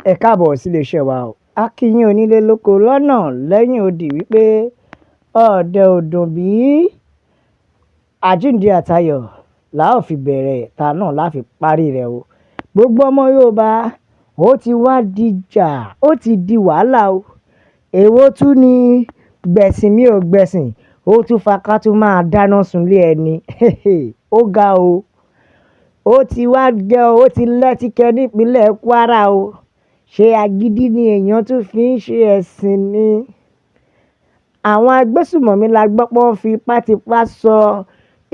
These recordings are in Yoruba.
Ẹ káàbọ̀ sí iléeṣẹ́ wa o. A kí yín onílé lóko lọ́nà lẹ́yìn odi wípé ọ̀dẹ̀ ò dùn bí àjíǹde àtayọ̀ la ó fi bẹ̀rẹ̀ ta náà la fi parí rẹ̀ o. Gbogbo ọmọ Yorùbá ó ti wá dìjà, ó ti di wàhálà o. Èwo tún ni gbẹ̀sìn mi ò gbẹ̀sìn, ó tún fa ká tún máa dáná sunlé ẹni. Ó ga o. Ó ti wá gẹ́ o, ó ti lẹ́tíkẹ́ nípínlẹ̀ Kwara o. Ṣé agídí ni èèyàn tún fi ń ṣe ẹ̀sìn ni? Àwọn agbésùmọ̀mí la gbọ́ pé wọ́n fi ipátipá sọ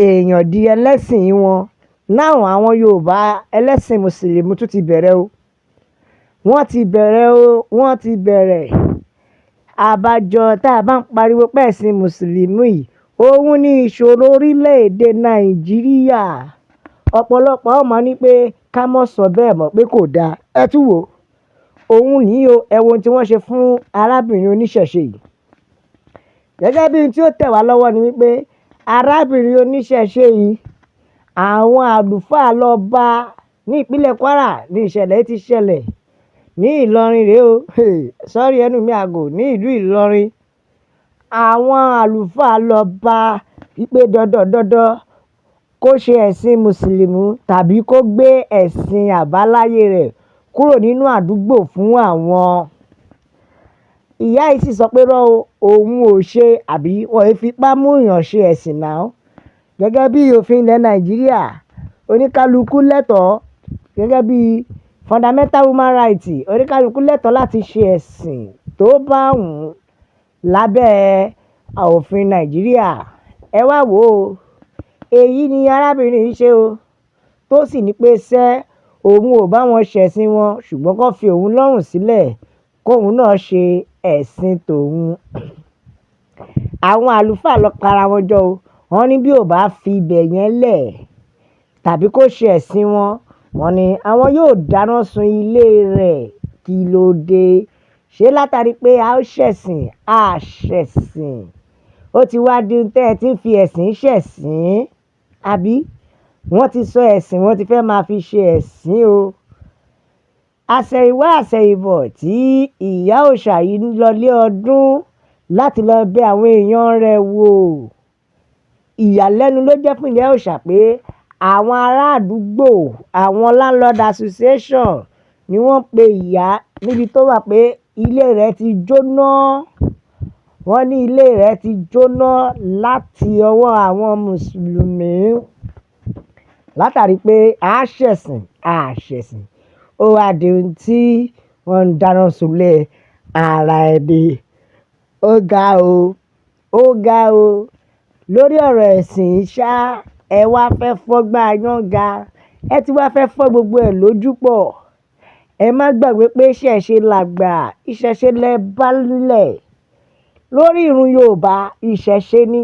èèyàn di ẹlẹ́sìn wọn. Náà àwọn Yorùbá ẹlẹ́sìn Mùsùlùmí tún ti bẹ̀rẹ̀ o. Wọ́n ti bẹ̀rẹ̀ o, wọ́n ti bẹ̀rẹ̀. Àbájọ tá a bá ń pariwo pé ẹ̀sìn Mùsùlùmí yìí, òun ni ìṣòro orílẹ̀-èdè Nàìjíríà. Ọ̀pọ̀lọpọ̀ ọmọ ní pé ká mọ̀ sọ bẹ́ẹ̀ mọ̀ pé kò dáa. Ẹ tún wò ó. Òun nìyí o, ẹ wo ohun tí wọ́n ṣe fún arábìnrin oníṣẹ̀ṣe yìí. Gẹ́gẹ́ bí ohun tí ó tẹ̀ wá lọ́wọ́ ni wípé arábìnrin oníṣẹ̀ṣe yìí, àwọn àlùfáà lọ bá ní ìpínlẹ̀ Kwara ní ìṣẹ̀lẹ̀ ti ṣẹlẹ̀. Ní Ìlọrin rèé o, sọ́rí ẹnu mi àgò, ní ìlú Ìlọrin. Àwọn àlùfáà lọ bá wípé dandan kó ṣe ẹ̀sìn Mùsùlùmí tàbí kó gbé ẹ̀sìn àbáláyé rẹ̀ kúrò nínú àdúgbò fún àwọn. Ìyá yìí sì sọ pé rọ́ o, òun ò ṣe àbí wọ́n fipá mú èèyàn ṣe ẹ̀sìn náà. Gẹ́gẹ́ bí òfin ilẹ̀ Nàìjíríà, oníkálukú lẹ́tọ̀ọ́ gẹ́gẹ́ bí fundamental human rights, oníkálukú lẹ́tọ̀ọ́ láti ṣe ẹ̀sìn tó bá wùn lábẹ́ òfin Nàìjíríà. Ẹ wá wò ó, èyí ni arábìnrin yìí ṣe o, tó sì ní pé òun ò bá wọn ṣẹ̀sìn wọn ṣùgbọ́n kó fi òun lọ́rùn sílẹ̀ kóun náà ṣe ẹ̀sìn tòun. Àwọn àlùfáà lọ para wọn jọ o. Wọ́n ní bí ò bá fi ibẹ̀ yẹn lẹ̀ tàbí kó ṣe ẹ̀sìn wọn, wọ́n ní àwọn yóò dáná sun ilé rẹ̀. Kí ló dé? Ṣé látàrí pé a ó ṣẹ̀sìn, a ṣẹ̀sìn? Ó ti wá di tẹ́ ẹ ti ń fi ẹ̀sìn ṣẹ̀sìn, àbí? Wọ́n ti sọ ẹ̀sìn, wọ́n ti fẹ́ máa fi ṣe ẹ̀sìn o. Àṣẹ̀yìnwá àṣẹ̀yìnbọ̀ tí ìyá òòṣà yìí ń lọlé ọdún láti lọ bẹ àwọn èèyàn rẹ̀ wò. Ìyàlẹ́nu ló jẹ́ fún ìyá òòṣà pé àwọn ará àdúgbò, àwọn landlord association ni wọ́n pe ìyá níbi tó wà pé ilé rẹ̀ ti jóná. Wọ́n ní ilé rẹ̀ ti jóná láti ọwọ́ àwọn Mùsùlùmí. Látàrí pé a ṣẹ̀sìn, a ṣẹ̀sìn. Ó wá di ohun tí wọ́n ń dáná sunlé ara ẹni. Ó ga o, ó ga o. Lórí ọ̀rọ̀ ẹ̀sìn ṣá, ẹ wá fẹ́ fọ́gbà yánga. Ẹ ti wá fẹ́ fọ́ gbogbo ẹ̀ lójú pọ̀. Ẹ má gbàgbé pé ìṣẹ̀ṣe làgbà, ìṣẹ̀ṣe lẹ bá lẹ̀. Lórí ìrun Yorùbá, ìṣẹ̀ṣe ni.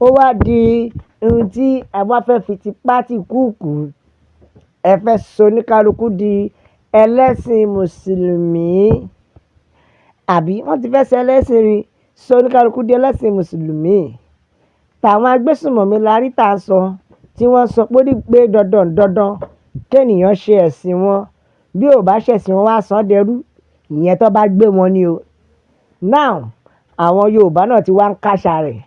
Ó wá di ohun tí àwa fẹ́ fi tipá tì kúùkù. Ẹ fẹ́ sọ oníkálukú di ẹlẹ́sìn Mùsùlùmí. Àbí wọ́n ti fẹ́ ṣe ẹlẹ́sìn rí, sọ oníkálukú di ẹlẹ́sìn Mùsùlùmí. Tàwọn agbésùmọ̀mí la rí tà ń sọ, tí wọ́n sọ pé dandan kéèyàn ṣe ẹ̀sìn wọn. Bí ò bá ṣẹ̀sìn wọn wá sán dẹrú, ìyẹn tó bá gbé wọn ni o. Now, àwọn Yorùbá náà ti wá ń káṣá rẹ̀.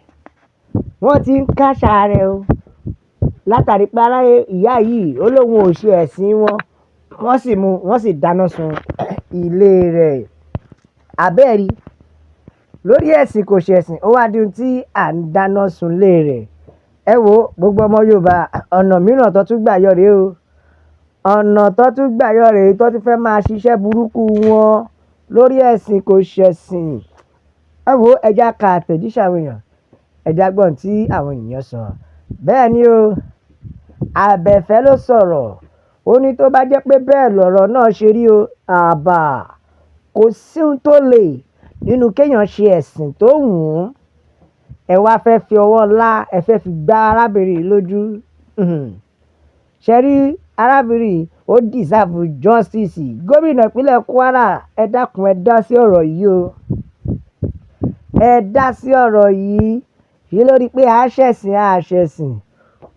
Wọ́n ti ń káṣá rẹ̀ o. Látàrí pé ìyá yìí ó lóun ò ṣe ẹ̀sìn wọn, wọ́n sì dáná sun ilé rẹ̀. Àbẹ́ẹ̀rí, lórí ẹ̀sìn kò ṣẹ̀sìn, ó wá di ohun tí à ń dáná sun ilé rẹ̀. Ẹ wo gbogbo ọmọ Yorùbá, ọ̀nà mìíràn tó tún gbà yọ rèé o. Ọ̀nà tó tún gbà yọ rèé tó ti fẹ́ máa ṣiṣẹ́ burúkú wọn lórí ẹ̀sìn kò ṣẹ̀sìn. Ẹ wo ẹja ka àtẹ̀jíṣẹ́ àwọn èèyàn, ẹja gbọ́n tí àwọn èèyàn sọ. Bẹ́ẹ̀ ni o, Àbẹ̀fẹ́ ló sọ̀rọ̀. Ó ní tó bá jẹ́ pé bẹ́ẹ̀ lọ̀rọ̀ náà ṣe rí o, àbà kò sí ohun tó lè nínú kéèyàn ṣe ẹ̀sìn tó wù ú. Ẹ wá fẹ́ fi ọwọ́ ńlá ẹ fẹ́ fi gbá arábìnrin lójú. Ṣé rí arábìnrin ó deserve justice. Gómìnà ìpínlẹ̀ Kwara, ẹ dákun ẹ dá sí ọ̀rọ̀ yìí o. Ẹ dá sí ọ̀rọ̀ yìí. Ṣé lórí pé a ṣẹ̀sìn, a ṣẹ̀sìn,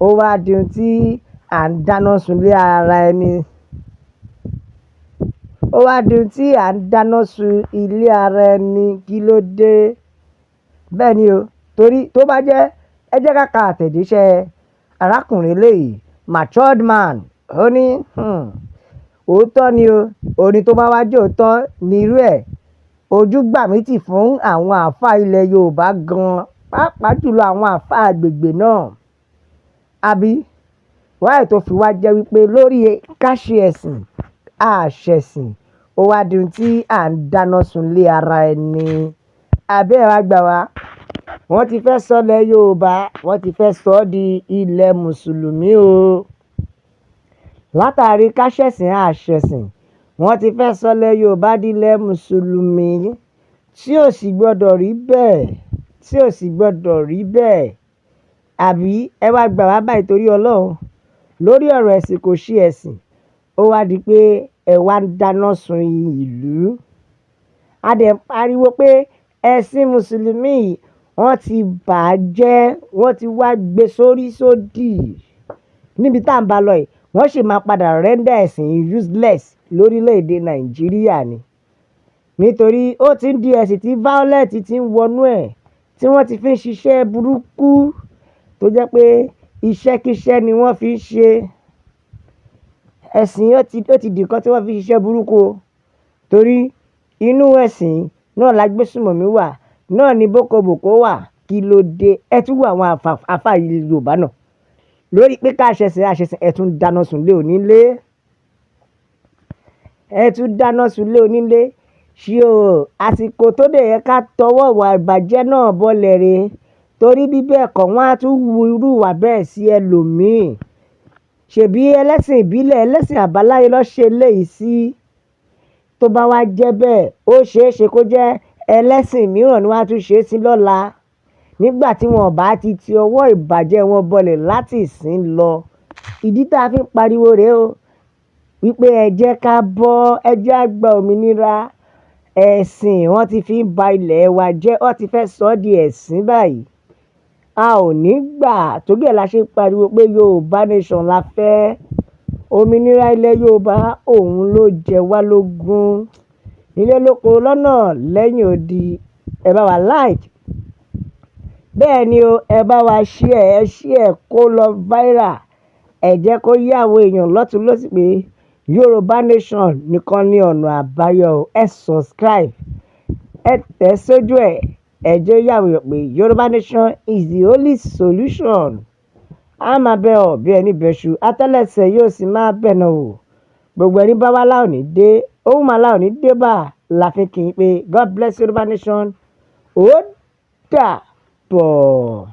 ó wá di ohun tí à ń dáná sunlé ara ẹni. ó wá di ohun tí à ń dáná sun ilé ara ẹni, kí ló dé? Bẹ́ẹ̀ ni o, torí tó bá jẹ́ ẹ jẹ́ ká ka àtẹ̀jíṣẹ́ arákùnrin eléyìí matured man, ó ní òótọ́ ni o, orin tó bá wá jẹ́ òótọ́ ni irú ẹ̀ ojú gbà mí tì fún àwọn àáfàá ilẹ̀ Yorùbá gan-an, pàápàá jùlọ àwọn àáfàá agbègbè náà. Àbí wáyé tó fi wá jẹ́ wípé lórí ká ṣe ẹ̀sìn àṣẹ̀sìn ó wá di ohun tí à ń dáná sunlé ara ẹni. Àbí ẹ wá gbà wá, wọ́n ti fẹ́ sọ ilẹ̀ Yorùbá, wọ́n ti fẹ́ sọ ọ́ di ilẹ̀ mùsùlùmí o. Látàrí ká ṣẹ̀sìn àṣẹ̀sìn, wọ́n ti fẹ́ sọ ilẹ̀ Yorùbá di ilẹ̀ mùsùlùmí tí ò sì gbọ́dọ̀ rí bẹ́ẹ̀, tí ò sì gbọ́dọ̀ rí bẹ́ẹ̀. Àbí ẹ wá gbà wá báyìí torí Ọlọ́run lórí ọ̀rọ̀ ẹ̀sìn kò ṣe ẹ̀sìn, ó wá di pé ẹ wá ń dáná sun ìlú. A dẹ̀ ń pariwo pé ẹ̀sìn mùsùlùmí wọ́n ti bà á jẹ́, wọ́n ti wá gbé sórí sódì. Níbi tá à ń bá lọ yìí, wọ́n sì máa padà render ẹ̀sìn useless lórílẹ̀‐èdè Nàìjíríà ni. Nítorí ó ti ń di ẹ̀sìn tí violence ti ń wọnú ẹ̀, tí wọ́n ti fi ń ṣiṣẹ́ burúkú tó jẹ́ pé iṣẹ́kíṣẹ́ ni wọ́n fi ń ṣe. Ẹ̀sìn ó ti di nǹkan tí wọ́n fi ń ṣiṣẹ́ burúkú o. Torí inú ẹ̀sìn náà lágbésùmọ̀mí wà, náà ni bókobòkó wà, kí ló dé? Ẹ tún wo àwọn àáfàá Yorùbá náà lórí pé ká ṣẹ̀sìn àṣẹ̀sìn, ẹ tún dáná sunlé onílé, ẹ tún dáná sunlé onílé. Ṣé o àsìkò tó dẹ̀ yẹ ká tọwọ́ ìwà ìbàjẹ́ náà bọ́lẹ̀ rè? Torí bí bẹ́ẹ̀ kọ́ wọ́n á tún wu irú ìwà bẹ́ẹ̀ sí ẹlòmíì. Ṣèbí ẹlẹ́sìn ìbílẹ̀, ẹlẹ́sìn àbáláyé ló ṣe léyìí sí. Tó bá wá jẹ́ bẹ́ẹ̀, ó ṣeé ṣe kó jẹ́ ẹlẹ́sìn mìíràn ni wọ́n á tún ṣe é sí lọ́la. Nígbà tí wọn bá ti ọwọ́ ìbàjẹ́ wọn bọlẹ̀ láti ìsín lọ. Ìdí tá a fi ń pariwo rèé o, wípé ẹ jẹ́ ká bọ́, ẹ jẹ́ á gba òmìnira. Ẹ̀sìn wọ́n ti fi ń ba ilẹ̀ wa jẹ́, wọ́n ti fẹ́ sọ ọ́ di ẹ̀sìn báyìí. A ò ní gbà, torí ẹ̀ la ṣe ń pariwo pé Yorùbá nation la fẹ́. Òmìnira ilẹ̀ Yorùbá òun ló jẹ wá lógún. Nílé lóko lọ́nà lẹ́yìn odi, ẹ bá wa like. Bẹ́ẹ̀ ni o, ẹ bá wa share kó lọ viral. Ẹ jẹ́ kó yé àwọn èèyàn lọ́tùn lósì pé Yorùbá nation nìkan ni ọ̀nà àbáyọ. Ẹ subscribe, ẹ tẹ̀ sójú ẹ̀, ẹ jẹ́ yàwó pé Yorùbá nation is the only solution. A máa bẹ ọ̀ bí ẹni bẹ̀ṣù, atẹ́lẹsẹ̀ yóò sì máa bẹ̀nà o. Gbogbo ẹni bá wá láò ní dé, òun máa láò ní dé bá láfi kì í pé God bless Yorùbá nation. Ó dàbọ̀.